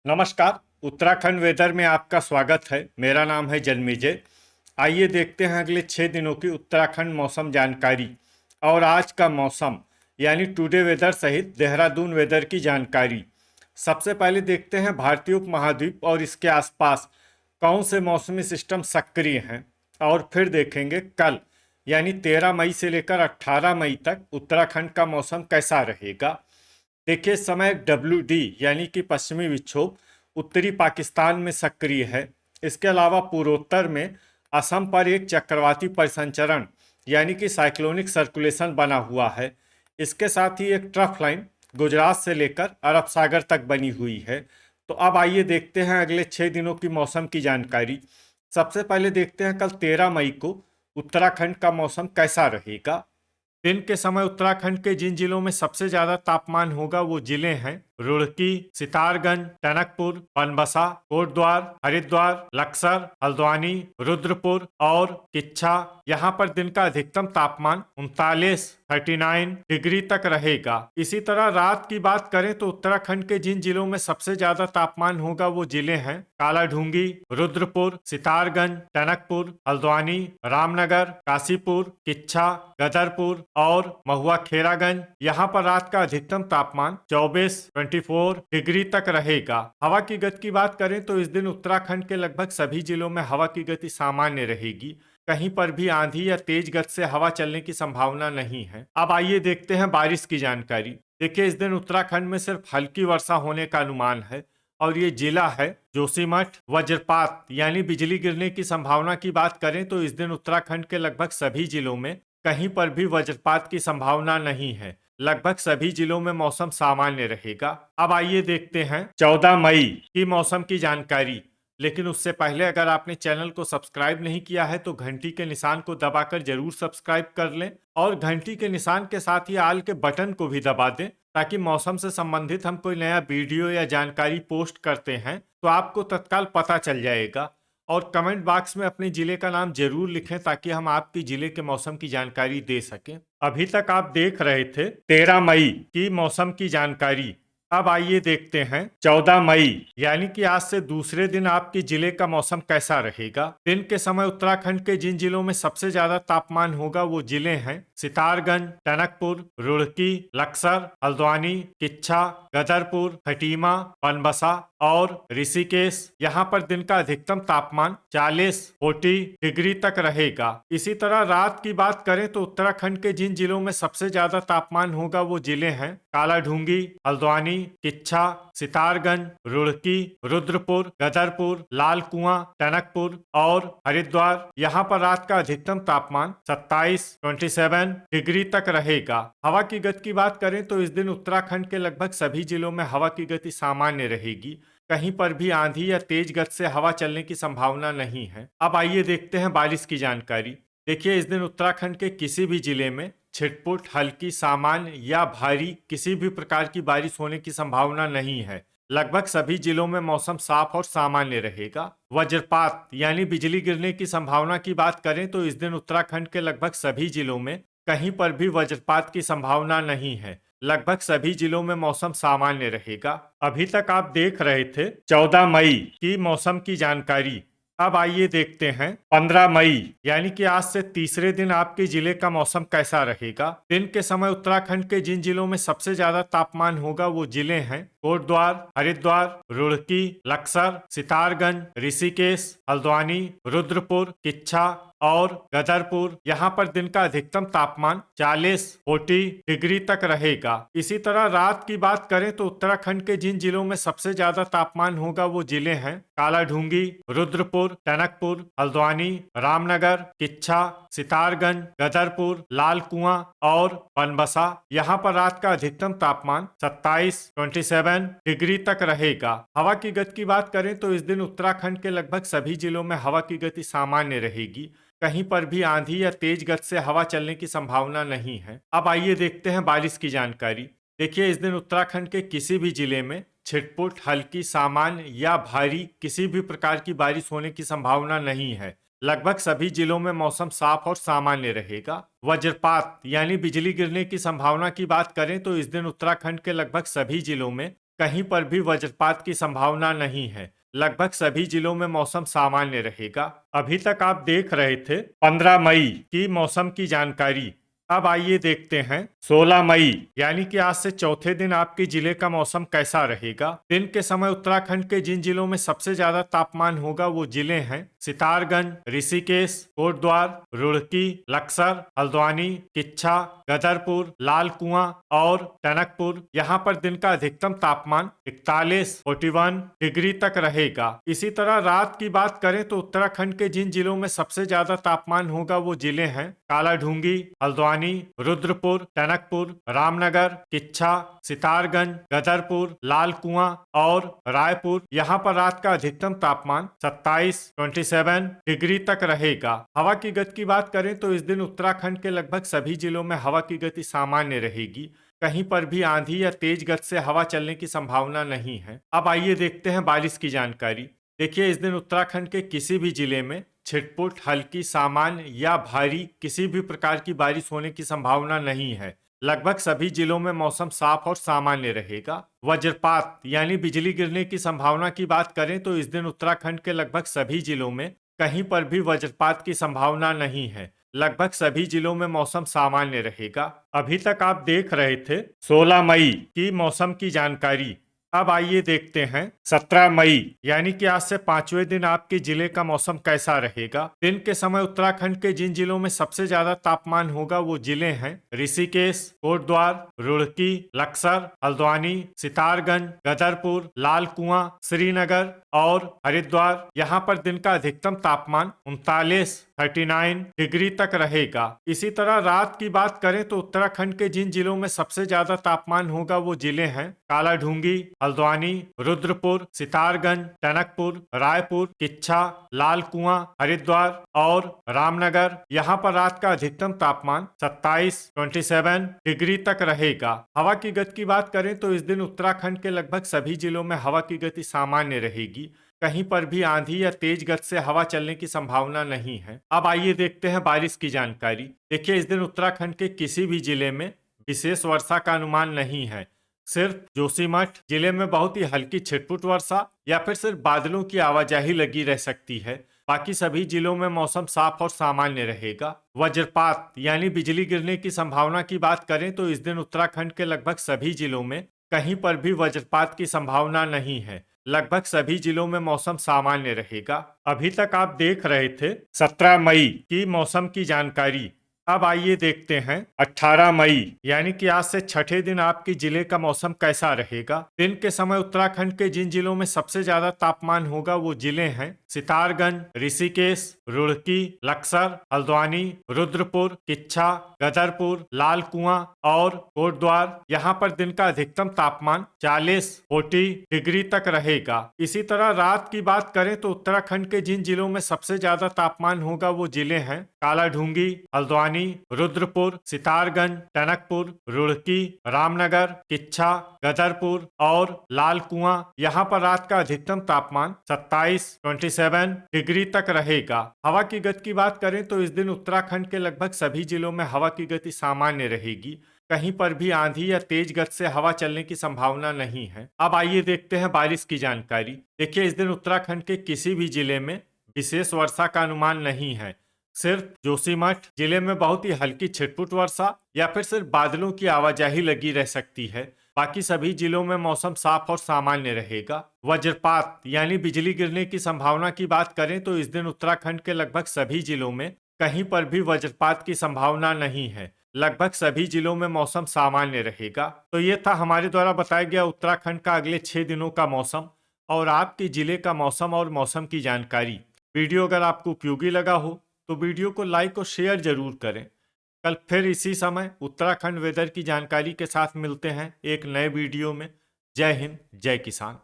नमस्कार। उत्तराखंड वेदर में आपका स्वागत है। मेरा नाम है जन्मेजय। आइए देखते हैं अगले 6 दिनों की उत्तराखंड मौसम जानकारी और आज का मौसम यानी टुडे वेदर सहित देहरादून वेदर की जानकारी। सबसे पहले देखते हैं भारतीय उपमहाद्वीप और इसके आसपास कौन से मौसमी सिस्टम सक्रिय हैं और फिर देखेंगे कल यानी 13 मई से लेकर 18 मई तक उत्तराखंड का मौसम कैसा रहेगा। देखिए, इस समय WD यानी कि पश्चिमी विक्षोभ उत्तरी पाकिस्तान में सक्रिय है। इसके अलावा पूर्वोत्तर में असम पर एक चक्रवाती परिसंचरण यानी कि साइक्लोनिक सर्कुलेशन बना हुआ है। इसके साथ ही एक ट्रफ लाइन गुजरात से लेकर अरब सागर तक बनी हुई है। तो अब आइए देखते हैं अगले 6 दिनों की मौसम की जानकारी। सबसे पहले देखते हैं कल 13 मई को उत्तराखंड का मौसम कैसा रहेगा। दिन के समय उत्तराखंड के जिन जिलों में सबसे ज्यादा तापमान होगा वो जिले हैं रुड़की, सितारगंज, टनकपुर, बनबसा, कोटद्वार, हरिद्वार, लक्सर, हल्द्वानी, रुद्रपुर और किच्छा। यहाँ पर दिन का अधिकतम तापमान 39 डिग्री तक रहेगा। इसी तरह रात की बात करें तो उत्तराखंड के जिन जिलों में सबसे ज्यादा तापमान होगा वो जिले हैं कालाढूंगी, रुद्रपुर, सितारगंज, टनकपुर, हल्द्वानी, रामनगर, काशीपुर, किच्छा, गदरपुर और महुआ खेरागंज। यहाँ पर रात का अधिकतम तापमान 24 डिग्री तक रहेगा। हवा की गति की बात करें तो इस दिन उत्तराखंड के लगभग सभी जिलों में हवा की गति सामान्य रहेगी। कहीं पर भी आंधी या तेज गति से हवा चलने की संभावना नहीं है। अब आइए देखते हैं बारिश की जानकारी। देखिए, इस दिन उत्तराखंड में सिर्फ हल्की वर्षा होने का अनुमान है और ये जिला है जोशीमठ। वज्रपात यानी बिजली गिरने की संभावना की बात करें तो इस दिन उत्तराखंड के लगभग सभी जिलों में कहीं पर भी वज्रपात की संभावना नहीं है। लगभग सभी जिलों में मौसम सामान्य रहेगा। अब आइए देखते हैं 14 मई की मौसम की जानकारी। लेकिन उससे पहले अगर आपने चैनल को सब्सक्राइब नहीं किया है तो घंटी के निशान को दबाकर जरूर सब्सक्राइब कर लें और घंटी के निशान के साथ ही आल के बटन को भी दबा दें ताकि मौसम से संबंधित हम कोई नया वीडियो या जानकारी पोस्ट करते हैं तो आपको तत्काल पता चल जाएगा। और कमेंट बॉक्स में अपने जिले का नाम जरूर लिखें ताकि हम आपके जिले के मौसम की जानकारी दे सकें। अभी तक आप देख रहे थे 13 मई की मौसम की जानकारी। अब आइए देखते हैं 14 मई यानी कि आज से दूसरे दिन आपके जिले का मौसम कैसा रहेगा। दिन के समय उत्तराखंड के जिन जिलों में सबसे ज्यादा तापमान होगा वो जिले हैं सितारगंज, टनकपुर, रुड़की, लक्सर, हल्द्वानी, किच्छा, गदरपुर, खटीमा, बनबसा और ऋषिकेश। यहाँ पर दिन का अधिकतम तापमान 40 डिग्री तक रहेगा। इसी तरह रात की बात करें तो उत्तराखंड के जिन जिलों में सबसे ज्यादा तापमान होगा वो जिले हैं कालाढूंगी, हल्द्वानी, किच्छा, सितारगंज, रुड़की, रुद्रपुर, गदरपुर, लाल कुआं, टनकपुर और हरिद्वार। यहाँ पर रात का अधिकतम तापमान 27 डिग्री तक रहेगा। हवा की गति की बात करें तो इस दिन उत्तराखंड के लगभग सभी जिलों में हवा की गति सामान्य रहेगी। कहीं पर भी आंधी या तेज गति से हवा चलने की संभावना नहीं है। अब आइए देखते हैं बारिश की जानकारी। देखिए, इस दिन उत्तराखंड के किसी भी जिले में छिटपुट, हल्की, सामान्य या भारी किसी भी प्रकार की बारिश होने की संभावना नहीं है। लगभग सभी जिलों में मौसम साफ और सामान्य रहेगा। वज्रपात यानी बिजली गिरने की संभावना की बात करें तो इस दिन उत्तराखंड के लगभग सभी जिलों में कहीं पर भी वज्रपात की संभावना नहीं है। लगभग सभी जिलों में मौसम सामान्य रहेगा। अभी तक आप देख रहे थे 14 मई की मौसम की जानकारी। अब आइए देखते हैं 15 मई यानी कि आज से तीसरे दिन आपके जिले का मौसम कैसा रहेगा। दिन के समय उत्तराखंड के जिन जिलों में सबसे ज्यादा तापमान होगा वो जिले हैं कोटद्वार, हरिद्वार, रुड़की, लक्सर, सितारगंज, ऋषिकेश, हल्द्वानी, रुद्रपुर, किच्छा और गदरपुर। यहाँ पर दिन का अधिकतम तापमान 40 डिग्री तक रहेगा। इसी तरह रात की बात करें तो उत्तराखंड के जिन जिलों में सबसे ज्यादा तापमान होगा वो जिले हैं कालाढूंगी, रुद्रपुर, टनकपुर, हल्द्वानी, रामनगर, किच्छा, सितारगंज, गदरपुर, लाल कुआं और बनबसा। यहाँ पर रात का अधिकतम तापमान 27 डिग्री तक रहेगा। हवा की गति की बात करें तो इस दिन उत्तराखंड के लगभग सभी जिलों में हवा की गति सामान्य रहेगी। कहीं पर भी आंधी या तेज गति से हवा चलने की संभावना नहीं है। अब आइए देखते हैं बारिश की जानकारी। देखिए, इस दिन उत्तराखंड के किसी भी जिले में छिटपुट, हल्की, सामान्य या भारी किसी भी प्रकार की बारिश होने की संभावना नहीं है। लगभग सभी जिलों में मौसम साफ और सामान्य रहेगा। वज्रपात यानी बिजली गिरने की संभावना की बात करें तो इस दिन उत्तराखंड के लगभग सभी जिलों में कहीं पर भी वज्रपात की संभावना नहीं है। लगभग सभी जिलों में मौसम सामान्य रहेगा। अभी तक आप देख रहे थे 15 मई की मौसम की जानकारी। अब आइए देखते हैं 16 मई यानी कि आज से चौथे दिन आपके जिले का मौसम कैसा रहेगा। दिन के समय उत्तराखंड के जिन जिलों में सबसे ज्यादा तापमान होगा वो जिले हैं सितारगंज, ऋषिकेश, कोटद्वार, रुड़की, लक्सर, हल्द्वानी, किच्छा, गदरपुर, लाल कुआं और टनकपुर। यहाँ पर दिन का अधिकतम तापमान 41 डिग्री तक रहेगा। इसी तरह रात की बात करें तो उत्तराखंड के जिन जिलों में सबसे ज्यादा तापमान होगा वो जिले हैं कालाढूंगी, हल्द्वानी, रुद्रपुर, टनकपुर, रामनगर, किच्छा, सितारगंज, गदरपुर, लाल कुआं और रायपुर। यहाँ पर रात का अधिकतम तापमान 27 डिग्री तक रहेगा। हवा की गति की बात करें तो इस दिन उत्तराखंड के लगभग सभी जिलों में हवा की गति सामान्य रहेगी। कहीं पर भी आंधी या तेज गति से हवा चलने की संभावना नहीं है। अब आइए देखते हैं बारिश की जानकारी। देखिए, इस दिन उत्तराखंड के किसी भी जिले में छिटपुट, हल्की, सामान्य या भारी किसी भी प्रकार की बारिश होने की संभावना नहीं है। लगभग सभी जिलों में मौसम साफ और सामान्य रहेगा। वज्रपात यानी बिजली गिरने की संभावना की बात करें तो इस दिन उत्तराखंड के लगभग सभी जिलों में कहीं पर भी वज्रपात की संभावना नहीं है। लगभग सभी जिलों में मौसम सामान्य रहेगा। अभी तक आप देख रहे थे 16 मई की मौसम की जानकारी। अब आइए देखते हैं 17 मई यानी कि आज से 5वें दिन आपके जिले का मौसम कैसा रहेगा। दिन के समय उत्तराखंड के जिन जिलों में सबसे ज्यादा तापमान होगा वो जिले हैं ऋषिकेश, कोटद्वार, रुड़की, लक्सर, हल्द्वानी, सितारगंज, गदरपुर, लाल कुआं, श्रीनगर और हरिद्वार। यहाँ पर दिन का अधिकतम तापमान 39 डिग्री तक रहेगा। इसी तरह रात की बात करें तो उत्तराखंड के जिन जिलों में सबसे ज्यादा तापमान होगा वो जिले हैं कालाढूंगी, हल्द्वानी, रुद्रपुर, सितारगंज, टनकपुर, रायपुर, किच्छा, लाल कुआं, हरिद्वार और रामनगर। यहाँ पर रात का अधिकतम तापमान 27 डिग्री तक रहेगा। हवा की गति की बात करें तो इस दिन उत्तराखंड के लगभग सभी जिलों में हवा की गति सामान्य रहेगी। कहीं पर भी आंधी या तेज गति से हवा चलने की संभावना नहीं है। अब आइए देखते हैं बारिश की जानकारी। देखिए, इस दिन उत्तराखंड के किसी भी जिले में विशेष वर्षा का अनुमान नहीं है। सिर्फ जोशीमठ जिले में बहुत ही हल्की छिटपुट वर्षा या फिर सिर्फ बादलों की आवाजाही लगी रह सकती है। बाकी सभी जिलों में मौसम साफ और सामान्य रहेगा। वज्रपात यानी बिजली गिरने की संभावना की बात करें तो इस दिन उत्तराखंड के लगभग सभी जिलों में कहीं पर भी वज्रपात की संभावना नहीं है। लगभग सभी जिलों में मौसम सामान्य रहेगा। अभी तक आप देख रहे थे 17 मई की मौसम की जानकारी। अब आइए देखते हैं 18 मई यानी कि आज से छठे दिन आपके जिले का मौसम कैसा रहेगा। दिन के समय उत्तराखंड के जिन जिलों में सबसे ज्यादा तापमान होगा वो जिले हैं सितारगंज, ऋषिकेश, रुड़की, लक्सर, हल्द्वानी, रुद्रपुर, किच्छा, गदरपुर, लाल कुआं और कोटद्वार। यहाँ पर दिन का अधिकतम तापमान 40 डिग्री तक रहेगा। इसी तरह रात की बात करें तो उत्तराखंड के जिन जिलों में सबसे ज्यादा तापमान होगा वो जिले हैं कालाढूंगी, हल्द्वानी, रुद्रपुर, सितारगंज, टनकपुर, रुड़की, रामनगर, किच्छा, गदरपुर और लाल कुआं। यहाँ पर रात का अधिकतम तापमान 27 डिग्री तक रहेगा। हवा की गति की बात करें तो इस दिन उत्तराखंड के लगभग सभी जिलों में हवा की गति सामान्य रहेगी। कहीं पर भी आंधी या तेज गति से हवा चलने की संभावना नहीं है। अब आइए देखते हैं बारिश की जानकारी। देखिए, इस दिन उत्तराखंड के किसी भी जिले में विशेष वर्षा का अनुमान नहीं है। सिर्फ जोशीमठ जिले में बहुत ही हल्की छिटपुट वर्षा या फिर सिर्फ बादलों की आवाजाही लगी रह सकती है। बाकी सभी जिलों में मौसम साफ और सामान्य रहेगा। वज्रपात यानी बिजली गिरने की संभावना की बात करें तो इस दिन उत्तराखंड के लगभग सभी जिलों में कहीं पर भी वज्रपात की संभावना नहीं है। लगभग सभी जिलों में मौसम सामान्य रहेगा। तो ये था हमारे द्वारा बताया गया उत्तराखंड का अगले 6 दिनों का मौसम और आपके जिले का मौसम और मौसम की जानकारी। वीडियो अगर आपको उपयोगी लगा हो तो वीडियो को लाइक और शेयर जरूर करें। कल फिर इसी समय उत्तराखंड वेदर की जानकारी के साथ मिलते हैं एक नए वीडियो में। जय हिंद, जय किसान।